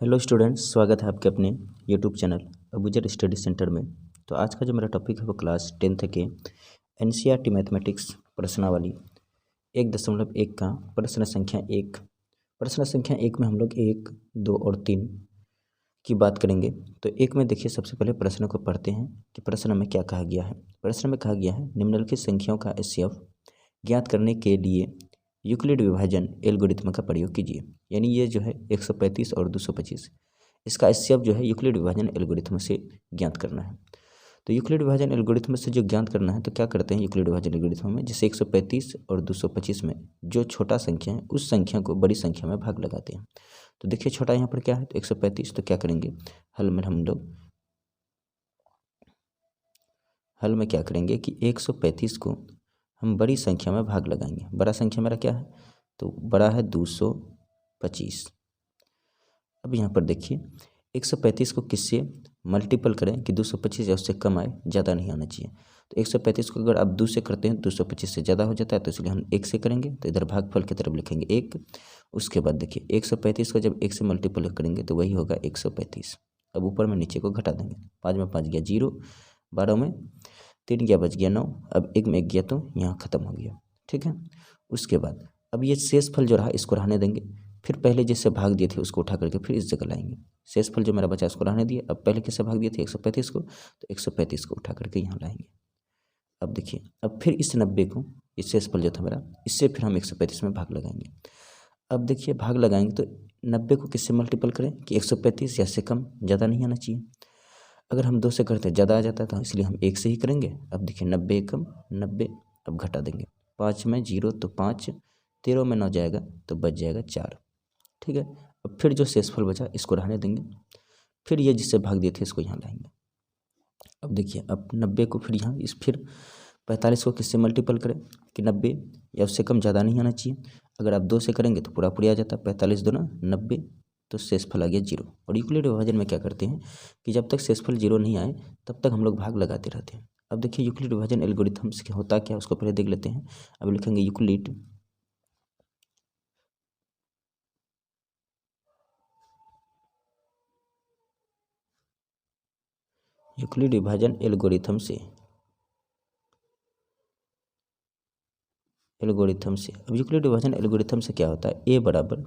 Hello students, स्वागत है आपके अपने YouTube channel Abuzar study centre में। तो आज का जो मेरा टॉपिक है वो क्लास 10th के एनसीईआरटी मैथमेटिक्स प्रश्नावली 1.1 का प्रश्न संख्या 1। प्रश्न संख्या 1 में हम लोग 1, 2 और 3 की बात करेंगे। तो एक में देखिए, सबसे पहले प्रश्न को पढ़ते हैं कि प्रश्न में क्या कहा गया है। प्रश्न में कहा गया है निम्नलिखित संख्याओं का एचसीएफ ज्ञात करने के लिए यूक्लिड विभाजन एल्गोरिथ्म का प्रयोग कीजिए। यानी ये जो है 135 और 225, इसका एचसीएफ जो है यूक्लिड विभाजन एल्गोरिथ्म से ज्ञात करना है। तो यूक्लिड विभाजन एल्गोरिथ्म से जो ज्ञात करना है, तो क्या करते हैं यूक्लिड विभाजन एल्गोरिथ्म में, जैसे 135 और 225 में जो छोटा संख्या है उस संख्या को बड़ी संख्या में भाग लगाते हैं। तो देखिए छोटा यहाँ पर क्या है, तो 135। तो क्या करेंगे, हल में हम लोग हल में क्या करेंगे कि 135 को हम बड़ी संख्या में भाग लगाएंगे। बड़ा संख्या मेरा क्या है, तो बड़ा है 225। अब यहाँ पर देखिए 135 को किससे मल्टीपल करें कि 225 या उससे कम आए, ज़्यादा नहीं आना चाहिए। तो 135 को अगर आप 2 से करते हैं 225 से ज़्यादा हो जाता है, तो इसलिए हम 1 से करेंगे। तो इधर भागफल की तरफ लिखेंगे 1। उसके बाद देखिए 135 को जब 1 से मल्टीपल करेंगे तो वही होगा 135। अब ऊपर में नीचे को घटा देंगे, 5 में 5 गया 0, 12 में 3 गया बच गया 9, अब 1 में 1 गया तो यहाँ ख़त्म हो गया। ठीक है। उसके बाद अब ये शेष फल जो रहा इसको रहने देंगे, फिर पहले जिससे भाग दिए थे उसको उठा करके फिर इस जगह लाएंगे। शेष फल जो मेरा बचा इसको रहने दिए, अब पहले किससे भाग दिए थे 135 को, तो 135 को उठा करके यहाँ लाएंगे। अब देखिए, अब फिर इस 90 को, इस शेष फल जो था मेरा, इससे फिर हम 135 में भाग लगाएंगे। अब देखिए भाग लगाएंगे तो 90 को किससे मल्टीपल करें कि 135 या से कम, ज़्यादा नहीं आना चाहिए। अगर हम 2 से करते ज़्यादा आ जाता था, इसलिए हम 1 से ही करेंगे। अब देखिए 90 एकम 90, अब घटा देंगे, 5 में 0 तो 5, 13 में 9 जाएगा तो बच जाएगा 4। ठीक है। अब फिर जो शेषफल बचा इसको रहने देंगे, फिर ये जिससे भाग दिए थे इसको यहाँ लाएंगे। अब देखिए, अब 90 को फिर यहाँ फिर 45 को किससे मल्टीपल करें कि 90 या उससे कम, ज़्यादा नहीं आना चाहिए। अगर आप 2 से करेंगे तो पूरा पूरी आ जाता है, 45 दूना 90, तो शेषफल आ गया 0। और यूक्लिड विभाजन में क्या करते हैं कि जब तक शेषफल 0 नहीं आए तब तक हम लोग भाग लगाते रहते हैं। अब देखिए यूक्लिड विभाजन एल्गोरिथम से होता क्या है उसको पहले देख लेते हैं। अब लिखेंगे यूक्लिड विभाजन एल्गोरिथम से अब यूक्लिड विभाजन एल्गोरिथम से क्या होता है, ए बराबर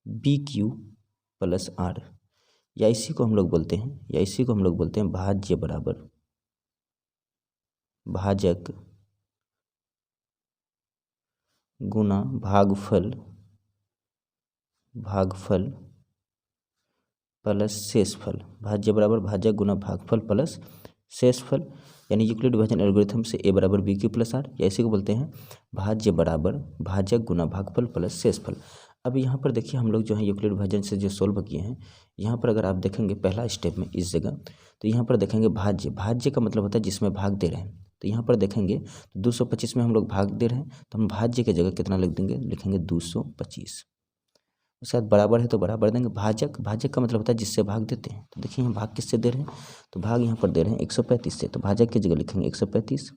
बी क्यू प्लस आर, या इसी को हम लोग बोलते हैं भाज्य बराबर भाजक गुना भागफल प्लस शेषफल। भाज्य बराबर भाजक गुना भागफल प्लस शेषफल, यानी यूक्लिड विभाजन एल्गोरिथम से ए बराबर बी क्यू प्लस आर, या इसी को बोलते हैं भाज्य बराबर भाजक गुना भागफल प्लस शेषफल। अब यहाँ पर देखिए हम लोग जो है यूक्लिड विभाजन से जो सोल्व किए हैं, यहाँ पर अगर आप देखेंगे पहला स्टेप में इस जगह, तो यहाँ पर देखेंगे भाज्य का मतलब होता है जिसमें भाग दे रहे हैं। तो यहाँ पर देखेंगे 225 में हम लोग भाग दे रहे हैं, तो हम भाज्य की जगह कितना लिख देंगे, लिखेंगे 225। उसके बाद बराबर है तो बराबर देंगे। भाजक का मतलब होता है जिससे भाग देते हैं। तो देखिए यहाँ भाग किससे दे रहे हैं, तो भाग यहाँ पर दे रहे हैं 135 से, तो भाजक की जगह लिखेंगे 135।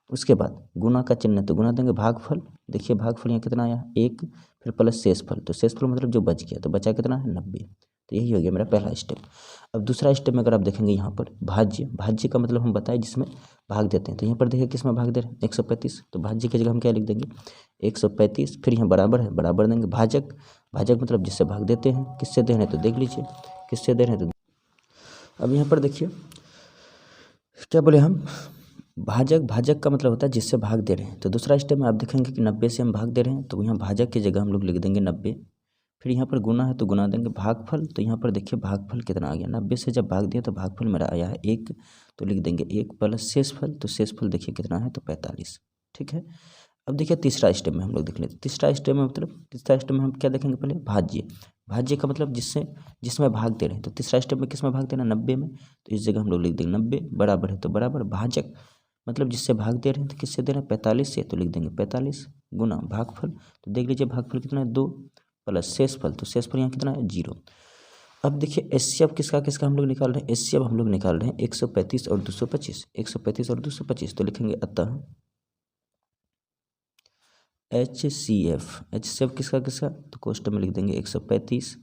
उसके बाद गुना का चिन्ह, तो गुना देंगे भागफल। देखिए भागफल यहाँ कितना आया 1, फिर प्लस शेषफल, तो शेषफल मतलब जो बच गया, तो बचा कितना है 90। तो यही हो गया मेरा पहला स्टेप। अब दूसरा स्टेप में अगर आप देखेंगे यहाँ पर भाज्य का मतलब हम बताएं जिसमें भाग देते हैं। तो यहाँ पर देखिए किस में भाग दे रहे हैं 135, तो भाज्य की जगह हम क्या लिख देंगे 135। फिर यहाँ बराबर है, बराबर देंगे भाजक मतलब जिससे भाग देते हैं। किससे दे रहे हैं तो देख लीजिए किससे दे रहे हैं। तो अब यहाँ पर देखिए क्या बोले हम, भाजक का मतलब होता है जिससे भाग दे रहे हैं। तो दूसरा स्टेप में आप देखेंगे कि 90 से हम भाग दे रहे हैं, तो यहाँ भाजक की जगह हम लोग लिख देंगे 90। फिर यहाँ पर गुना है तो गुना देंगे भागफल, तो यहाँ पर देखिए भागफल कितना आ गया, 90 से जब भाग दिया तो भागफल मेरा आया है 1, तो लिख देंगे 1 प्लस शेषफल, तो शेषफल देखिए कितना है तो 45। ठीक है। अब देखिए तीसरा स्टेप में हम लोग देख लेते हैं। तीसरा स्टेप में हम क्या देखेंगे, पहले भाज्य का मतलब जिसमें भाग दे रहे हैं। तो तीसरा स्टेप में किस में भाग देना 90 में, तो इस जगह हम लोग लिख देंगे 90। बराबर है तो बराबर भाजक मतलब जिससे भाग दे रहे हैं, तो किससे दे रहे हैं 45 से, तो लिख देंगे 45 गुना भागफल, तो देख लीजिए भागफल कितना है 2, प्लस शेषफल, तो शेषफल यहाँ कितना है 0। अब देखिए एचसीएफ किसका हम लोग निकाल रहे हैं, एचसीएफ हम लोग निकाल रहे हैं 135 और 225, तो लिखेंगे अतः एचसीएफ किसका, तो कोष्टक में लिख देंगे 135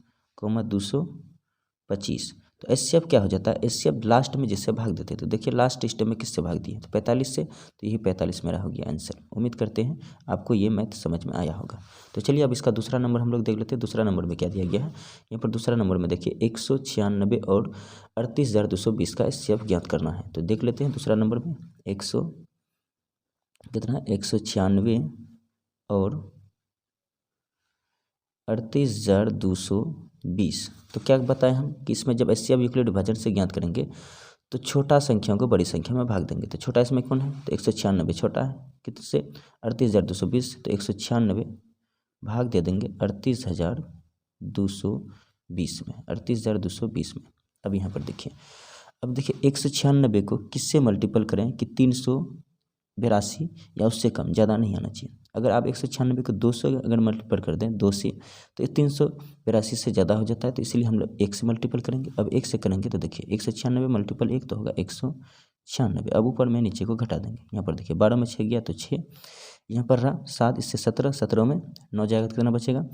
225। तो HCF क्या हो जाता है, HCF लास्ट में जिससे भाग देते हैं। तो देखिए लास्ट स्टेप में किससे भाग दिए, तो 45 से। तो यही 45 मेरा हो गया आंसर। उम्मीद करते हैं आपको ये मैथ समझ में आया होगा। तो चलिए अब इसका दूसरा नंबर हम लोग देख लेते हैं। दूसरा नंबर में क्या दिया गया है, यहाँ पर दूसरा नंबर में देखिए 196 और 38,220 का HCF ज्ञात करना है। तो देख लेते हैं दूसरा नंबर में 196 और 38,220। तो क्या बताएं हम कि इसमें जब HCF यूक्लिड विभाजन से ज्ञात करेंगे तो छोटा संख्याओं को बड़ी संख्या में भाग देंगे। तो छोटा इसमें कौन है, तो 196 छोटा है कितने से 38,220। तो 196 भाग दे देंगे 38,220 में, 38,220 में। अब यहाँ पर देखिए, अब देखिए 196 को किससे मल्टीपल करें कि 382 या उससे कम, ज़्यादा नहीं आना चाहिए। अगर आप 196 को 200 अगर मल्टीपल कर दें 2 से, तो ये 382 से ज़्यादा हो जाता है। तो इसलिए हम लोग 1 से मल्टीपल करेंगे। अब 1 से करेंगे तो देखिए 196 मल्टीपल 1 तो होगा 196। अब ऊपर में नीचे को घटा देंगे। यहाँ पर देखिए 12 में 6 गया तो 6, यहाँ पर रहा 7, इससे 17, 17 में 9 जाएगा तो कितना बचेगा,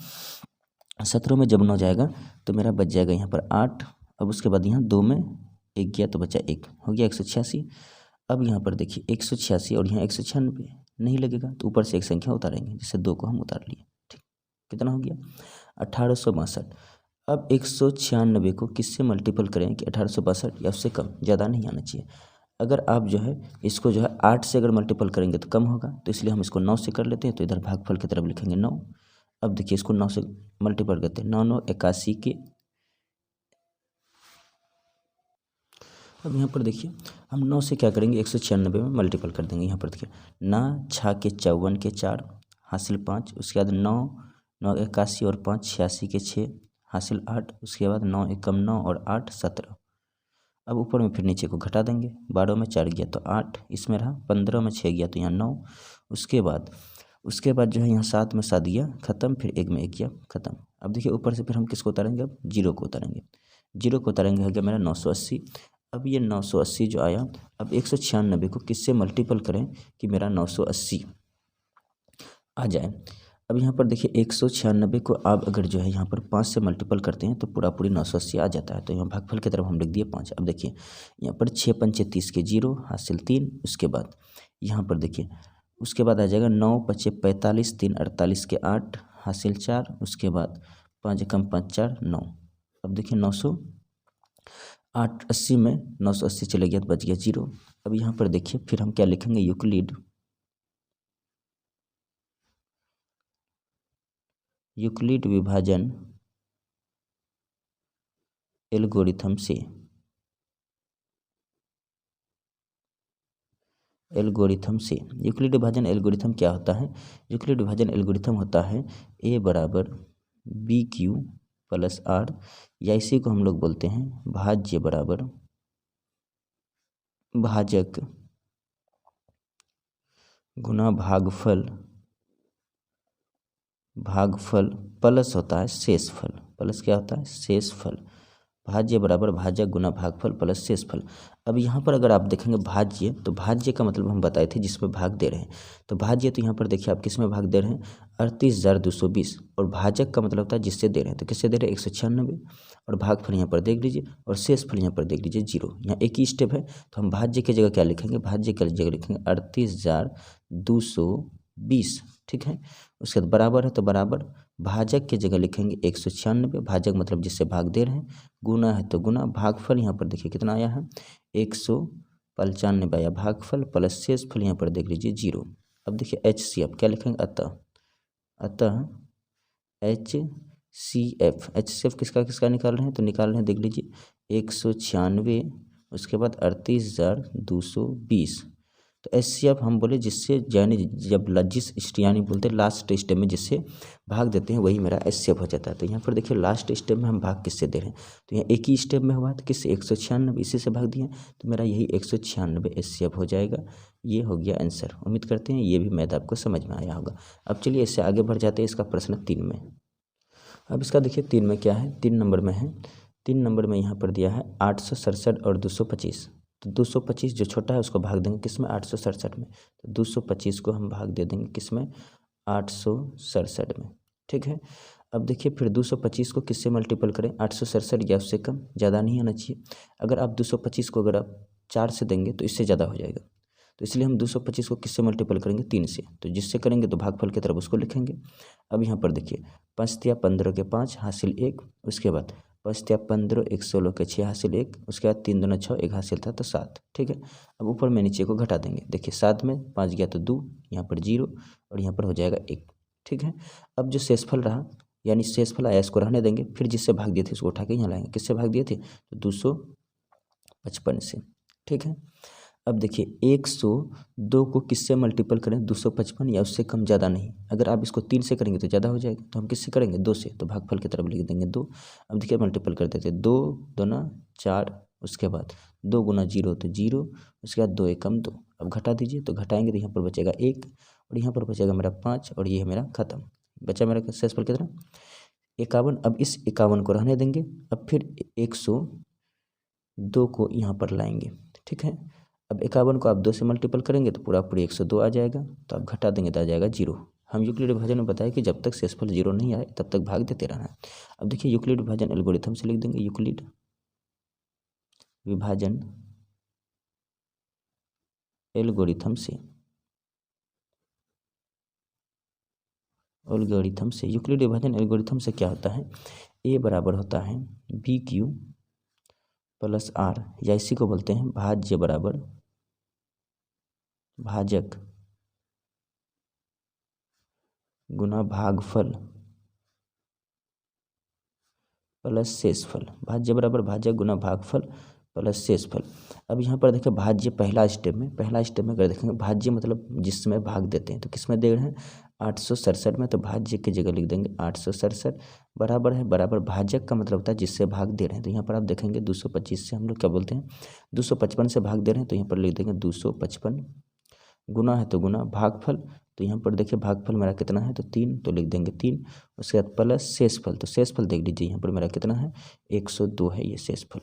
17 में जब 9 जाएगा तो मेरा बच जाएगा यहाँ पर 8। अब उसके बाद यहाँ 2 में 1 गया तो बचा 1, हो गया 186। अब यहाँ पर देखिए 186 और यहाँ 196 नहीं लगेगा, तो ऊपर से एक संख्या उतारेंगे, जिससे 2 को हम उतार लिए। ठीक, कितना हो गया 1862। अब 196 को किससे मल्टीपल करें कि 1862 या उससे कम, ज़्यादा नहीं आना चाहिए। अगर आप जो है इसको जो है 8 से अगर मल्टीपल करेंगे तो कम होगा, तो इसलिए हम इसको 9 से कर लेते हैं। तो इधर भागफल की तरफ लिखेंगे 9। अब देखिए इसको 9 से मल्टीपल करते हैं, 9 9 81 के। अब यहाँ पर देखिए हम 9 से क्या करेंगे, 196 में मल्टीपल कर देंगे। यहाँ पर देखिए 9 6 के 54 के 4 हासिल 5, उसके बाद 9 9 81 और 5 86 के 6 हासिल 8, उसके बाद 9 एकम 9 और 8 17। अब ऊपर में फिर नीचे को घटा देंगे, 12 में 4 गया तो 8, इसमें रहा 15 में 6 गया तो यहाँ 9, उसके बाद जो है यहाँ 7 में 7 गया खत्म, फिर 1 में 1 गया खत्म। अब देखिए ऊपर से फिर हम किसको उतारेंगे, अब 0 को उतारेंगे। 0 को उतारेंगे हो गया मेरा 980। अब ये 980 जो आया, अब 196 को किससे मल्टीपल करें कि मेरा 980 आ जाए। अब यहाँ पर देखिए 196 को आप अगर जो है यहाँ पर 5 से मल्टीपल करते हैं तो पूरी 980 आ जाता है। तो यहाँ भागफल की तरफ हम लिख दिए 5। अब देखिए यहाँ पर 6 पंचे 30 के 0 हासिल 3, उसके बाद यहाँ पर देखिए उसके बाद आ जाएगा 9 पचे 45 3 48 के 8 हासिल 4, उसके बाद 5 एकम 5 4 9। अब देखिए 980 में 980 चले गया तो बच गया 0। अब यहाँ पर देखिए फिर हम क्या लिखेंगे, यूक्लिड विभाजन एल्गोरिथम से यूक्लिड विभाजन एल्गोरिथम क्या होता है, यूक्लिड विभाजन एल्गोरिथम होता है A बराबर BQ प्लस R, या इसी को हम लोग बोलते हैं भाज्य बराबर भाजक गुना भागफल प्लस होता है शेषफल। प्लस क्या होता है, शेषफल। भाज्य बराबर भाजक गुना भागफल प्लस शेषफल। अब यहाँ पर अगर आप देखेंगे भाज्य, तो भाज्य का मतलब हम बताए थे जिसमें भाग दे रहे हैं। तो भाज्य तो यहाँ पर देखिए आप किस में भाग दे रहे हैं, 38,220। और भाजक का मतलब होता है जिससे दे रहे हैं, तो किससे दे रहे हैं 196। और भागफल यहाँ पर देख लीजिए और शेषफल यहाँ पर देख लीजिए 0। यहाँ एक ही स्टेप है, तो हम भाज्य की जगह क्या लिखेंगे, भाज्य की जगह लिखेंगे 38,220। ठीक है, उसके बाद बराबर है तो बराबर भाजक की जगह लिखेंगे 196, भाजक मतलब जिससे भाग दे रहे हैं, गुना है तो गुना, भागफल यहाँ पर देखिए कितना आया है 195 आया भागफल, प्लस शेषफल यहाँ पर देख लीजिए 0। अब देखिए HCF क्या लिखेंगे, अतः HCF किसका निकाल रहे हैं, तो निकाल रहे हैं देख लीजिए 196, उसके बाद 38,220। तो HCF हम बोले जिससे यानी जब यानी बोलते हैं लास्ट स्टेप में जिससे भाग देते हैं वही मेरा HCF हो जाता है। तो यहाँ पर देखिए लास्ट स्टेप में हम भाग किससे दे रहे हैं, तो यहाँ एक ही स्टेप में हुआ तो किससे 196, इसी से भाग दिए, तो मेरा यही 196 HCF हो जाएगा। ये हो गया आंसर। उम्मीद करते हैं ये भी मैथ आपको समझ में आया होगा। अब चलिए इससे आगे बढ़ जाते हैं, इसका प्रश्न 3 में। अब इसका देखिए 3 में क्या है, 3 नंबर में है। 3 नंबर में यहाँ पर दिया है 867 और 225। तो 225 जो छोटा है उसको भाग देंगे किस में, 867 में। तो 225 को हम भाग दे देंगे किस में, 867 में। ठीक है, अब देखिए फिर 225 को किससे मल्टीपल करें, 867 या उससे कम, ज़्यादा नहीं आना चाहिए। अगर आप 225 को अगर आप 4 से देंगे तो इससे ज़्यादा हो जाएगा, तो इसलिए हम 225 को किससे मल्टीपल करेंगे, 3 से। तो जिससे करेंगे तो भागफल की तरफ उसको लिखेंगे। अब यहाँ पर देखिए 5 तिया 15 के 5 हासिल 1, उसके बाद 5 तिया 15 1 16 के 6 हासिल 1, उसके बाद 3 दूना 6 1 हासिल था तो 7। ठीक है, अब ऊपर में नीचे को घटा देंगे। देखिए 7 में 5 गया तो 2, यहाँ पर 0 और यहाँ पर हो जाएगा 1। ठीक है, अब जो शेषफल रहा यानी शेषफल आया इसको रहने देंगे, फिर जिससे भाग दिए थे उसको उठा के यहाँ लाएंगे। किससे भाग दिए थे, तो 255 से। ठीक है, अब देखिए 102 को किससे मल्टीपल करें, 255 या उससे कम, ज़्यादा नहीं। अगर आप इसको 3 से करेंगे तो ज़्यादा हो जाएगा, तो हम किससे करेंगे, 2 से। तो भागफल की तरफ लिख देंगे 2। अब देखिए मल्टीपल कर देते 2 दूना 4, उसके बाद 2 गुना 0 तो 0, उसके बाद 2 एकम 2। अब घटा दीजिए, तो घटाएंगे तो यहाँ पर बचेगा 1 और यहाँ पर बचेगा मेरा 5 और ये है मेरा खत्म। बचा मेरा शेषफल कितना, 51। अब इस 51 को रहने देंगे। अब फिर 102 को यहाँ पर लाएंगे। ठीक है, अब 51 को आप 2 से मल्टीपल करेंगे तो पूरा पूरी 102 आ जाएगा, तो आप घटा देंगे तो आ जाएगा 0। हम यूक्लिड विभाजन में बताया कि जब तक शेषफल 0 नहीं आए तब तक भाग देते रहना है। अब देखिए यूक्लिड विभाजन एल्गोरिथम से लिख देंगे, यूक्लिड विभाजन एल्गोरिथम से यूक्लिड विभाजन एल्गोरिथम से क्या होता है, ए बराबर होता है बी क्यू प्लस आर, या इसी को बोलते हैं भाज्य बराबर भाजक गुना भागफल प्लस शेषफल। भाज्य बराबर भाजक गुना भागफल प्लस शेषफल। अब यहाँ पर देखिए भाज्य पहला स्टेप में अगर देखेंगे भाज्य मतलब जिसमें भाग देते हैं, तो किस में दे रहे हैं, 867 में। तो भाज्य की जगह लिख देंगे 867 बराबर है बराबर भाजक का मतलब होता है जिससे भाग दे रहे हैं। तो यहाँ पर आप देखेंगे 225 से हम लोग क्या बोलते हैं, 255 से भाग दे रहे हैं, तो यहाँ पर लिख देंगे 255, गुना है तो गुना, भागफल तो यहाँ पर देखिए भागफल मेरा कितना है, तो 3, तो लिख देंगे 3। उसके बाद प्लस शेषफल, तो शेषफल देख लीजिए यहाँ पर मेरा कितना है, 102 है ये शेषफल।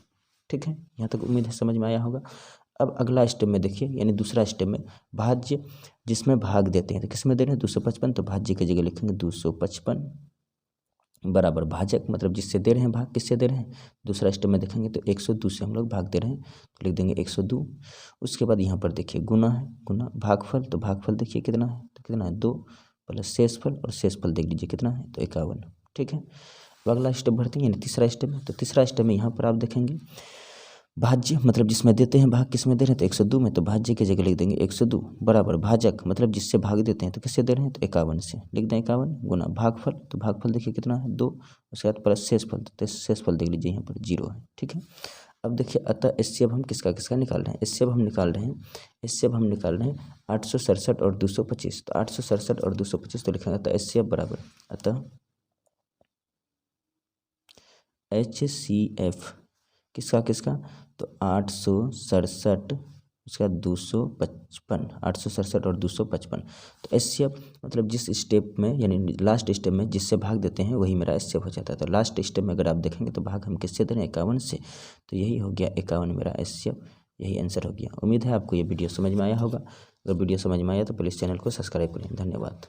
ठीक है, यहाँ तक उम्मीद है समझ में आया होगा। अब अगला स्टेप में देखिए, यानी दूसरा स्टेप में भाज्य जिसमें भाग देते हैं, तो किस में दे रहे हैं, 255, तो भाज्य की जगह लिखेंगे 255 बराबर भाजक मतलब जिससे दे रहे हैं भाग, किससे दे रहे हैं, दूसरा स्टेप में देखेंगे तो 102 से हम लोग भाग दे रहे हैं, तो लिख देंगे 102। उसके बाद यहाँ पर देखिए गुना है, गुना भागफल, तो भागफल देखिए कितना है, तो कितना है 2 प्लस शेषफल, और शेषफल देख लीजिए कितना है, तो 51। ठीक है, अब अगला स्टेप बढ़ते हैं यानी तीसरा स्टेप में। तो तीसरा स्टेप में यहाँ पर आप देखेंगे भाज्य मतलब जिसमें देते हैं भाग, किस में दे रहे हैं, तो 102 में। तो भाज्य की जगह लिख देंगे 102 बराबर भाजक मतलब जिससे भाग देते हैं, तो किससे दे रहे हैं, तो 51 से। लिख दें 51 गुना भागफल, तो भागफल देखिए कितना है 2, उसके बाद प्लस शेषफल, तो शेषफल देख लीजिए यहाँ पर 0 है। ठीक है, अब देखिए अतः इससे अब हम किसका निकाल रहे हैं, इससे अब हम निकाल रहे हैं 867 और 225। तो 867 और 225 तो लिखेंगे अतः HCF बराबर, अतः HCF किसका, तो 867 उसके बाद 255, 867 और 255। तो HCF मतलब जिस स्टेप में यानी लास्ट स्टेप में जिससे भाग देते हैं वही मेरा HCF हो जाता है। तो लास्ट स्टेप में अगर आप देखेंगे तो भाग हम किससे दे रहे हैं, 51 से। तो यही हो गया 51 मेरा HCF, यही आंसर हो गया। उम्मीद है आपको ये वीडियो समझ में आया होगा। अगर वीडियो समझ में आया तो प्लीज़ चैनल को सब्सक्राइब करें। धन्यवाद।